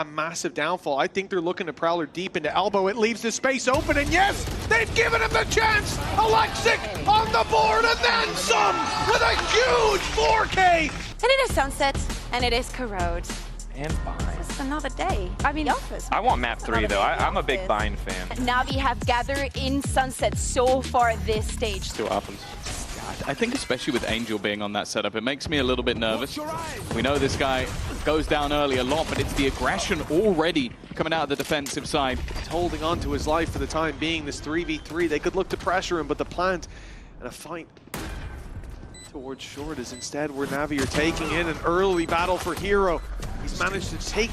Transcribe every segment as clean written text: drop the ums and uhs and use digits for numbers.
A massive downfall. I think they're looking to Prowler deep into elbow. It leaves the space open, and yes, they've given him the chance. Alexic on the board, and then some with a huge 4K. And it is sunset, and it is corrode. And Bind. It's another day. I mean, I want map 3 though. I'm a big Bind fan. NAVI have gathered in sunset so far this stage. See what happens. I think especially with Angel being on that setup, it makes me a little bit nervous. We know this guy goes down early a lot, but it's the aggression already coming out of the defensive side. He's holding on to his life for the time being. This 3v3, they could look to pressure him, but the plant and a fight towards short is instead where NAVI are taking in an early battle for Hero. He's managed to take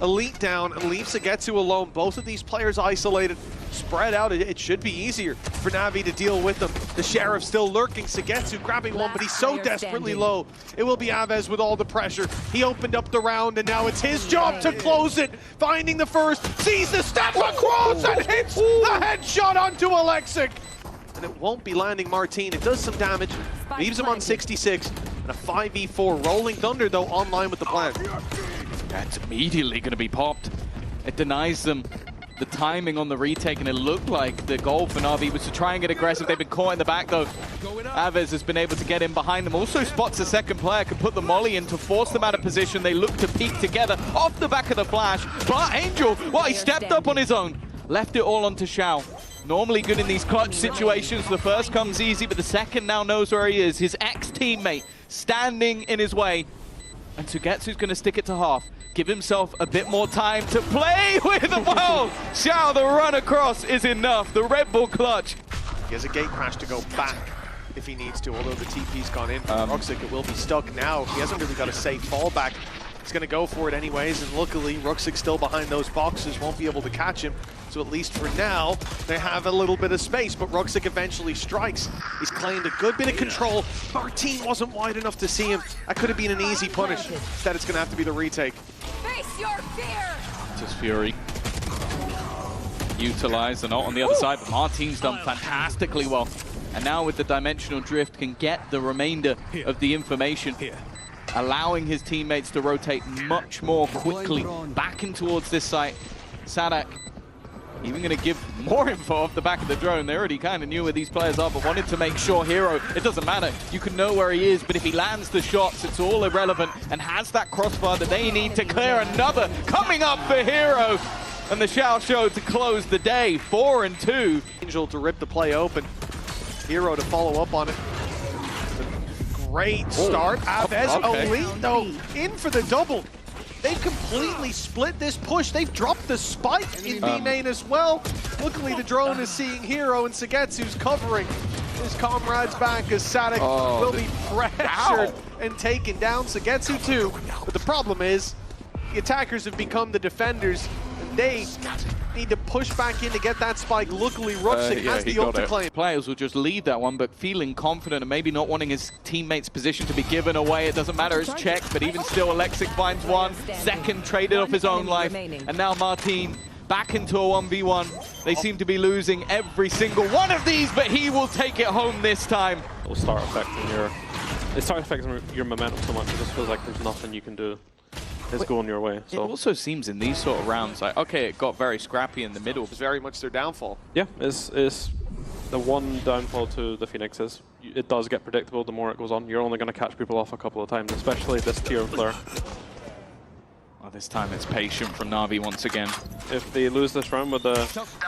Elite down and leave Segetsu alone. Both of these players isolated, spread out. It should be easier for NAVI to deal with them. The Sheriff still lurking. Segetsu grabbing one, but he's so desperately low. It will be Aves with all the pressure. He opened up the round, and now it's his job to close it. Finding the first, sees the step across, and hits the headshot onto Alexic. And it won't be landing Martin. It does some damage, leaves him on 66, and a 5v4. Rolling Thunder, though, online with the plant. That's immediately going to be popped. It denies them the timing on the retake, and it looked like the goal for NAVI was to try and get aggressive. They've been caught in the back, though. Aves has been able to get in behind them. Also spots a second player, can put the molly in to force them out of position. They look to peek together off the back of the flash. But Angel, well, he stepped up on his own. Left it all onto Xiao. Normally good in these clutch situations. The first comes easy, but the second now knows where he is. His ex-teammate standing in his way. And Sugetsu's going to stick it to half. Give himself a bit more time to play with the ball. Xiao, the run across is enough. The Red Bull clutch. He has a gate crash to go back if he needs to, although the TP's gone in. Ruxic, it will be stuck now. He hasn't really got a safe fallback. He's going to go for it anyways, and luckily Ruxic still behind those boxes, won't be able to catch him. So at least for now, they have a little bit of space, but Ruxic eventually strikes. He's claimed a good bit of control. Martin wasn't wide enough to see him. That could have been an easy punish. Instead, it's going to have to be the retake. Face your fear! Just Fury. Utilize the ult on the other side, but Martin's done fantastically well. And now with the dimensional drift, can get the remainder of the information, allowing his teammates to rotate much more quickly back in towards this site. Sadak even going to give more info off the back of the drone. They already kind of knew where these players are, but wanted to make sure Hero, it doesn't matter. You can know where he is, but if he lands the shots, it's all irrelevant, and has that crossbar that they need to clear another. Coming up for Hero, and the Xiao Show to close the day, 4-2. Angel to rip the play open. Hero to follow up on it. Great start. Aves, Elite, though, in for the double. They've completely split this push. They've dropped the spike in B main as well. Luckily, the drone is seeing Hero, and Segetsu's covering his comrades back as Sadak will be pressured and taken down. Segetsu too. But the problem is, the attackers have become the defenders, and they need to push back in to get that spike. Luckily, Ruxic has the ult to claim. Players will just leave that one, but feeling confident and maybe not wanting his teammate's position to be given away. It doesn't matter, it's checked, but even still, Alexic finds one. Second traded off his own life. And now Martin back into a 1v1. They seem to be losing every single one of these, but he will take it home this time. It'll start affecting your momentum so much. It just feels like there's nothing you can do. It's going your way. So. It also seems in these sort of rounds, like, okay, it got very scrappy in the middle. It's very much their downfall. Yeah, it's the one downfall to the Phoenix is it does get predictable the more it goes on. You're only going to catch people off a couple of times, especially this tier of player. Well, this time it's patient from NAVI once again. If they lose this round with they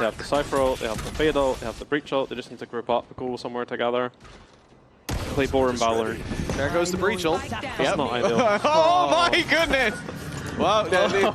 have the Cypher ult, they have the Fade ult, they have the Breach ult, they just need to group up, go somewhere together. Play Boar and Valor. There goes the Breach ult. That's not ideal. Oh my goodness! Well,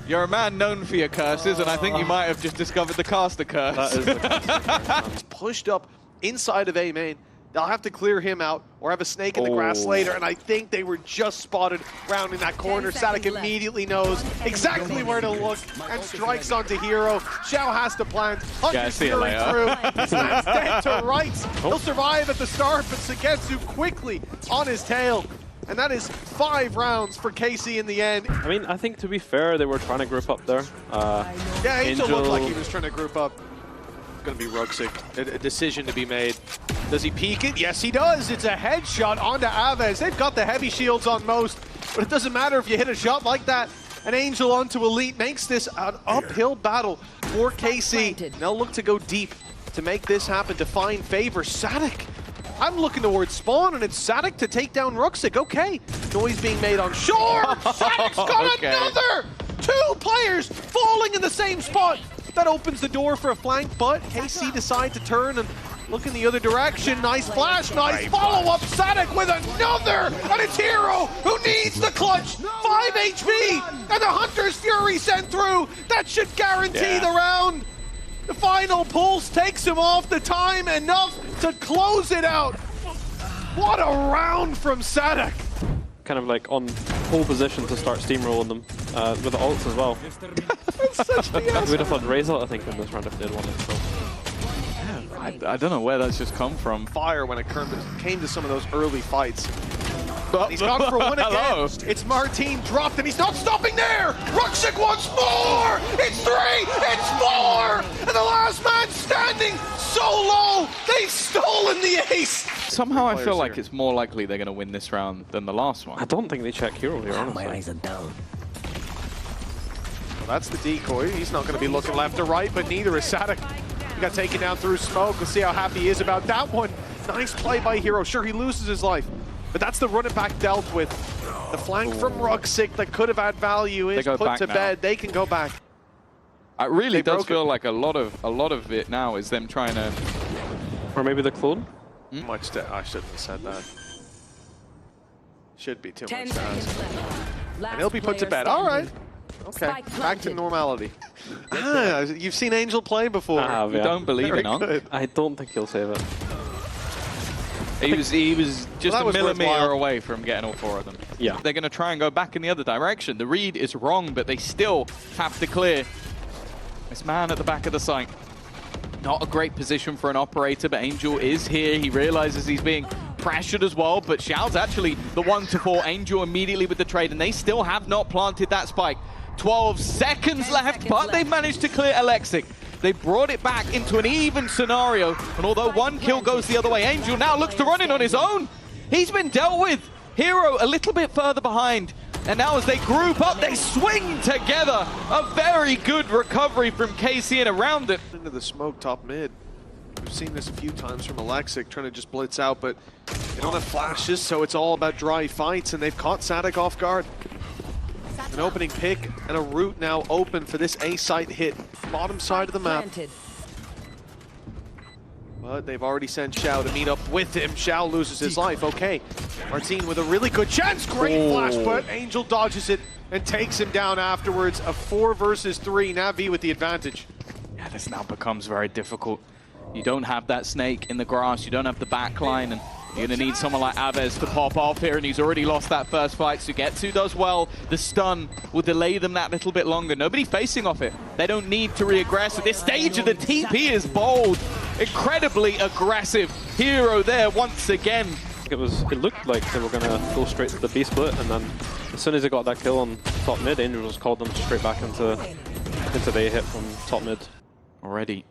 you're a man known for your curses, and I think you might have just discovered the caster curse. That is the curse. He's pushed up inside of A main. They'll have to clear him out or have a snake in the grass later, and I think they were just spotted rounding that corner. Sadak immediately knows exactly where to look and strikes onto Hero. Xiao has to plant. Hunter's Fury through. He slams dead to rights. He'll survive at the start, but Segetsu quickly on his tail. And that is 5 rounds for KC in the end. I mean, I think to be fair, they were trying to group up there. Yeah, Angel looked like he was trying to group up. It's going to be Ruxic. A decision to be made. Does he peek it? Yes, he does. It's a headshot onto Aves. They've got the heavy shields on most, but it doesn't matter if you hit a shot like that. and Angel onto Elite makes this an uphill battle for KC. They'll look to go deep to make this happen, to find favor. Sadik, I'm looking towards spawn, and it's Sadik to take down Ruxic. Okay, noise being made on shore. Sadik's got another! 2 players falling in the same spot. That opens the door for a flank, but KC decide to turn and look in the other direction. Nice flash, nice follow-up. Sadik with another, and it's Hero who needs the clutch. 5 HP, and the Hunter's Fury sent through. That should guarantee the round. The final pulse takes him off the time, enough to close it out. What a round from Sadik. Kind of like on pole position to start steamrolling them with the ults as well. Such BS. We'd have had Razor, I think, in this round if they'd won it. So. I don't know where that's just come from. Fire when it came to some of those early fights. He's gone for one again. It's Martin dropped, and he's not stopping there. Ruxic once more. It's 3. It's 4. And the last man standing so low. They've stolen the ace. Somehow I feel like it's more likely they're going to win this round than the last one. I don't think they check Hero here, honestly. My eyes are down. Well, that's the decoy. He's not going to be looking left or right, but neither is Sadik. He got taken down through smoke. We'll see how happy he is about that one. Nice play by Hero. Sure, he loses his life, but that's the run it back dealt with. The flank from Ruxic that could have had value is put to bed. They can go back. It really does feel like a lot of it now is them trying to... Or maybe the clone? Much to, I shouldn't have said that. Should be too much to 10 ask. seconds left. And he'll be put to bed. All right. Okay, back to normality. You've seen Angel play before. I have, You don't believe Very in Unk? good. I don't think he'll save it. He was just Well, a was millimeter worthwhile. away from getting all 4 of them. Yeah. They're going to try and go back in the other direction. The read is wrong, but they still have to clear. This man at the back of the site. Not a great position for an operator, but Angel is here. He realizes he's being pressured as well, but Xiao's actually the one to fall. Angel immediately with the trade, and they still have not planted that spike. 12 seconds left, but they've managed to clear Alexic. They brought it back into an even scenario, and although 1 kill goes the other way, Angel now looks to run in on his own. He's been dealt with. Hero a little bit further behind, and now as they group up, they swing together. A very good recovery from KC and around it. Into the smoke top mid. We've seen this a few times from Alexic trying to just blitz out, but they don't have flashes, so it's all about dry fights, and they've caught Sadik off guard. An opening pick and a route now open for this A site hit. Bottom side of the map. But they've already sent Xiao to meet up with him. Xiao loses his life. Okay, Martin with a really good chance. Great flash, but Angel dodges it and takes him down afterwards. A 4 versus 3. NAVI with the advantage. Yeah, this now becomes very difficult. You don't have that snake in the grass. You don't have the backline, and you're going to need someone like Aves to pop off here, and he's already lost that first fight. Sugetsu does well. The stun will delay them that little bit longer. Nobody facing off it. They don't need to re-aggress. At this stage of the TP is bold. Incredibly aggressive. Hero there once again. It looked like they were going to go straight to the B split, and then as soon as they got that kill on top mid, Angel just called them straight back into the A hit from top mid. Already.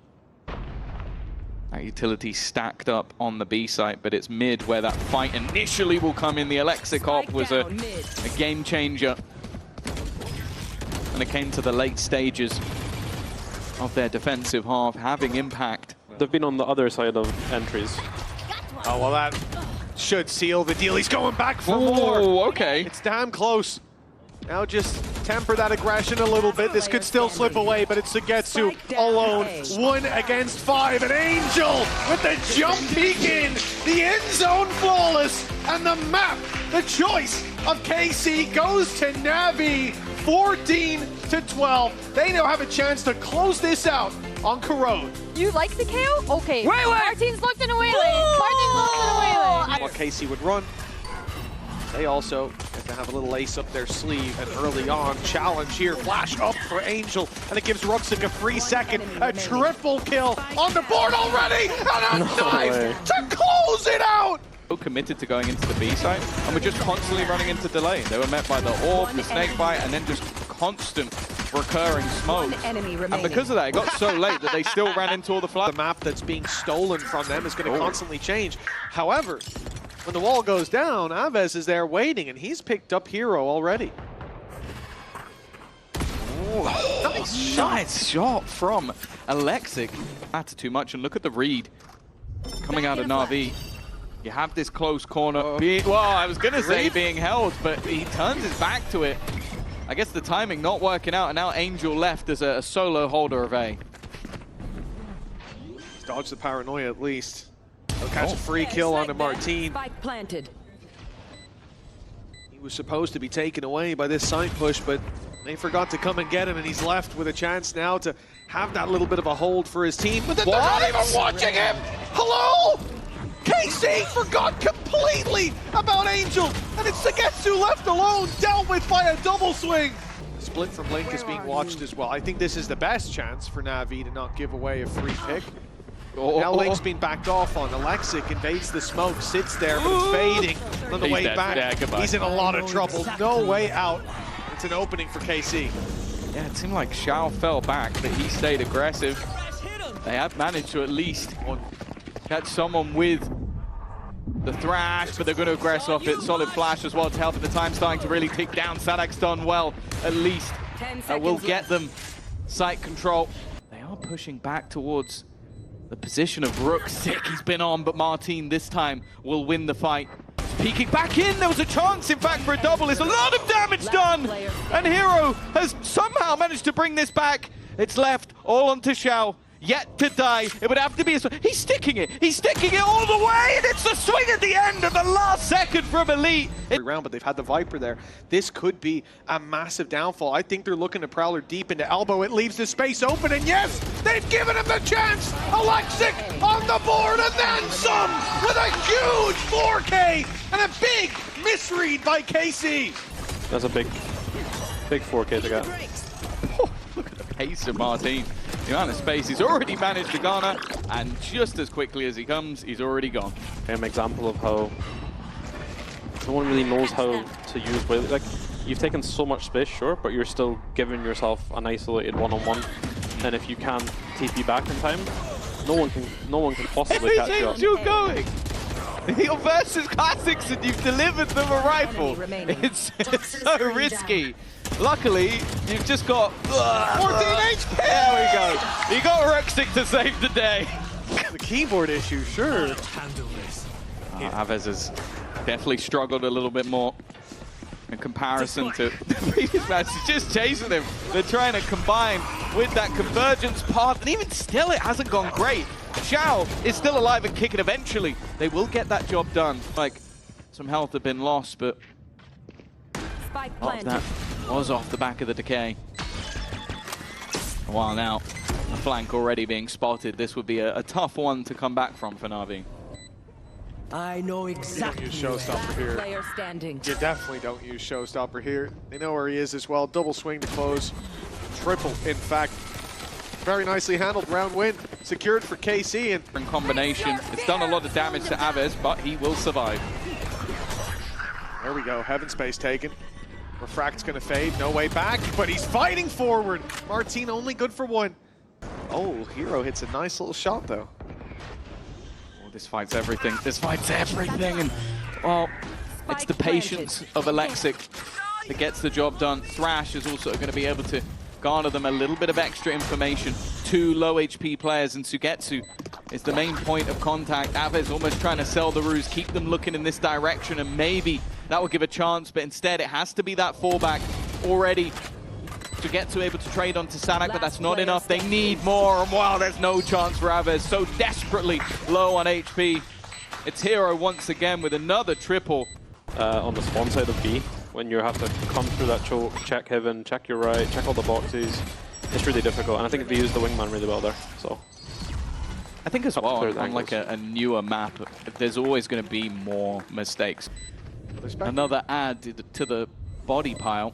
That utility stacked up on the B site, but it's mid where that fight initially will come in. The Alexic op was a game changer. And it came to the late stages of their defensive half, having impact. They've been on the other side of entries. Oh, well, that should seal the deal. He's going back for more. Oh, okay. It's damn close. Now just temper that aggression a little bit. This could still slip away, but it's Sugetsu alone. 1 against 5. An Angel with the jump peek in. The end zone flawless. And the map, the choice of KC goes to NAVI. 14-12. They now have a chance to close this out on Corrode. You like the KO? Okay. Wait. Martin's looked in a way lane. Martin's looked in a way lane. What KC would run. They also have to have a little ace up their sleeve, and early on, challenge here, flash up for Angel, and it gives Ruxic a free second, a triple kill on the board already, and a knife to close it out! So committed to going into the B site, and we're just constantly running into delay. They were met by the orb, the snake bite, and then just constant recurring smokes. And because of that, it got so late that they still ran into all the flash. The map that's being stolen from them is going to constantly change. However, when the wall goes down, Aves is there waiting, and he's picked up Hero already. Nice shot from Alexic. Matter too much, and look at the read coming out of NAVI. You have this close corner. Well, I was gonna say being held, but he turns his back to it. I guess the timing not working out, and now Angel left as a solo holder of A. Dodge the paranoia at least. He'll catch a free kill onto Martin. Spike planted. He was supposed to be taken away by this side push, but they forgot to come and get him, and he's left with a chance now to have that little bit of a hold for his team. But then they're not even watching him! Hello? KC forgot completely about Angel, and it's Sagetsu left alone, dealt with by a double swing. Split from Link is being watched as well. I think this is the best chance for Navi to not give away a free pick. Now Link's been backed off on. Alexic invades the smoke, sits there, but it's fading on the way back. He's in a lot of trouble. No way out. It's an opening for KC. Yeah, it seemed like Xiao fell back, but he stayed aggressive. They have managed to at least catch someone with the thrash, but they're going to aggress off it. Solid flash as well to help at the time starting to really tick down. Sadak's done well, at least. That will get them site control. They are pushing back towards the position of Ruxic. He's been on, but Martin this time will win the fight. Peeking back in, there was a chance, in fact, for a double. There's a lot of damage done, and Hero has somehow managed to bring this back. It's left all onto Xiao, yet to die. It would have to be a swing. He's sticking it all the way, and it's the swing at the end of the last second from Elite. Round, but they've had the Viper there. This could be a massive downfall. I think they're looking to Prowler deep into elbow. It leaves the space open, and yes, they've given him the chance. Alexic on the board, and then some with a huge 4K and a big misread by KC. That's a big 4K to get. Oh, look at the pace of Martin. The amount of space he's already managed to garner, and just as quickly as he comes, he's already gone. An example of how no one really knows how to use, like, you've taken so much space, sure, but you're still giving yourself an isolated one-on-one, and if you can't TP back in time, no one can possibly catch you up. You're going. Your versus classics, and you've delivered them a rifle. It's so risky. Luckily, you've just got 14 HP. There we go. You got Ruxic to save the day. The keyboard issue, sure. Aves has definitely struggled a little bit more in comparison to the previous match. He's just chasing him. They're trying to combine with that convergence path, and even still, it hasn't gone great. Xiao is still alive and kicking eventually. They will get that job done. Like, some health had been lost, but that was off the back of the decay. A while now, a flank already being spotted. This would be a tough one to come back from for NAVI. I know exactly. You don't use Showstopper here. Player standing. You definitely don't use Showstopper here. They know where he is as well. Double swing to close. Triple, in fact. Very nicely handled. Round win secured for KC. And in combination, it's done a lot of damage to Aves, but he will survive. There we go. Heaven space taken. Refract's going to fade. No way back, but he's fighting forward. Martin only good for one. Oh, Hero hits a nice little shot, though. Oh, this fights everything. This fights everything. And, well, it's the patience of Alexic that gets the job done. Thrash is also going to be able to garner them a little bit of extra information. Two low HP players, and Sugetsu is the main point of contact. Aves almost trying to sell the ruse, keep them looking in this direction, and maybe that will give a chance, but instead it has to be that fallback already. Sugetsu able to trade onto Sadak, but that's not enough. They need more, and wow, there's no chance for Aves. So desperately low on HP. It's Hero once again with another triple. On the spawn side of B, when you have to come through that choke, check heaven, check your right, check all the boxes, it's really difficult. And I think they use the wingman really well there. So I think as well, on like a newer map, there's always going to be more mistakes. Another add to the body pile.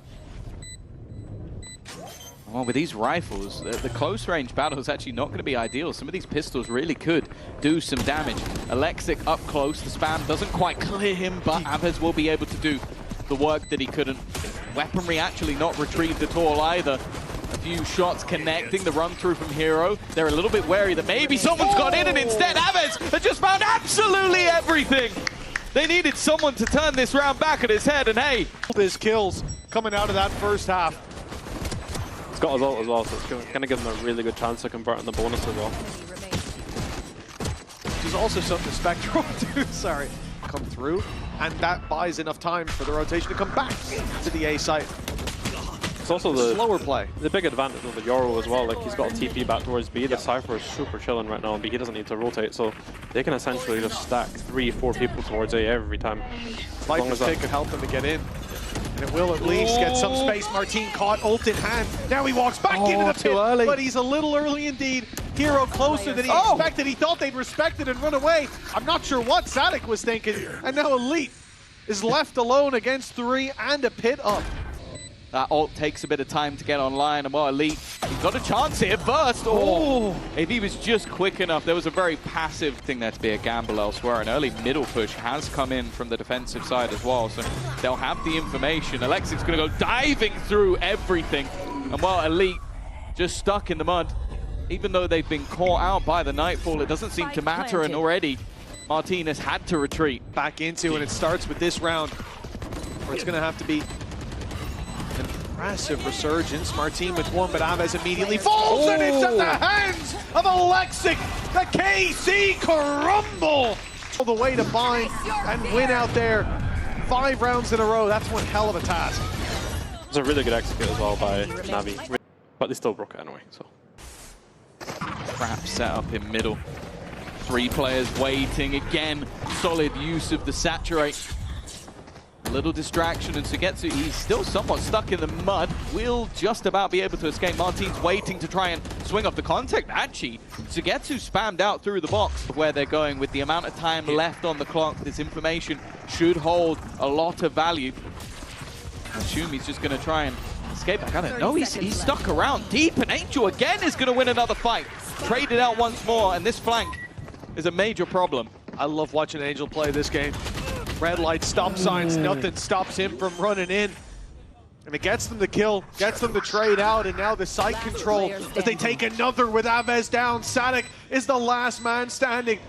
Well, with these rifles, the close range battle is actually not going to be ideal. Some of these pistols really could do some damage. Alexic up close, the spam doesn't quite clear him, but Aves will be able to do the work that he couldn't. Weaponry actually not retrieved at all either. A few shots connecting, the run through from Hero. They're a little bit wary that maybe someone's got in, and instead Aves has just found absolutely everything. They needed someone to turn this round back at his head, and hey. His kills coming out of that first half. got his ult as well, so it's going to give him a really good chance to convert on the bonus as well. Which is also something the Spectral do, sorry, come through. And that buys enough time for the rotation to come back to the A site. It's also the slower play. The big advantage of the Yoro as well, like he's got a TP back towards B. The Cypher is super chilling right now, and B he doesn't need to rotate, so they can essentially just stack 3-4 people towards A every time. Viper's pick could help them to get in. And it will at least get some space. Martin caught, ult in hand. Now he walks back into the pit, early. but he's a little early indeed. Hero closer than he expected. He thought they'd respect it and run away. I'm not sure what Sadik was thinking. And now Elite is left alone against 3 and a pit up. That ult takes a bit of time to get online, and well, Elite, he's got a chance here first. Oh, if he was just quick enough. There was a very passive thing there to be a gamble elsewhere. An early middle push has come in from the defensive side as well, so they'll have the information. Alexic's going to go diving through everything, and well, Elite just stuck in the mud. Even though they've been caught out by the Nightfall, it doesn't seem to matter, and already Martinez had to retreat. Back into, and it starts with this round, where it's going to have to be impressive resurgence. Martin with one, but Aves immediately falls, and it's at the hands of Alexic. The KC crumble all the way to bind and win out there. 5 rounds in a row. That's one hell of a task. It's a really good execute as well by Navi, but they still broke it anyway. So Trap set up in middle. 3 players waiting again. Solid use of the saturate. Little distraction, and Sugetsu, he's still somewhat stuck in the mud. Will just about be able to escape. Martin's waiting to try and swing off the contact. Actually, Sugetsu spammed out through the box. Where they're going with the amount of time left on the clock, this information should hold a lot of value. I assume he's just going to try and escape back. I don't know, he's stuck around deep, and Angel again is going to win another fight. Traded out once more, and this flank is a major problem. I love watching Angel play this game. Red light, stop signs, nothing stops him from running in. And it gets them the kill, gets them to trade out, and now the site control as they take another with Aves down. Sadik is the last man standing.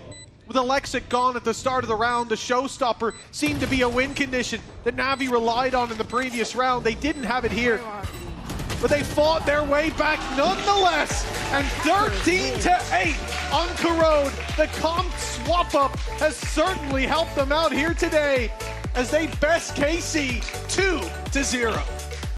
With Alexic gone at the start of the round, the showstopper seemed to be a win condition that Navi relied on in the previous round. They didn't have it here, but they fought their way back nonetheless. And 13-8 on Corrode. The comp swap up has certainly helped them out here today as they best KC 2-0.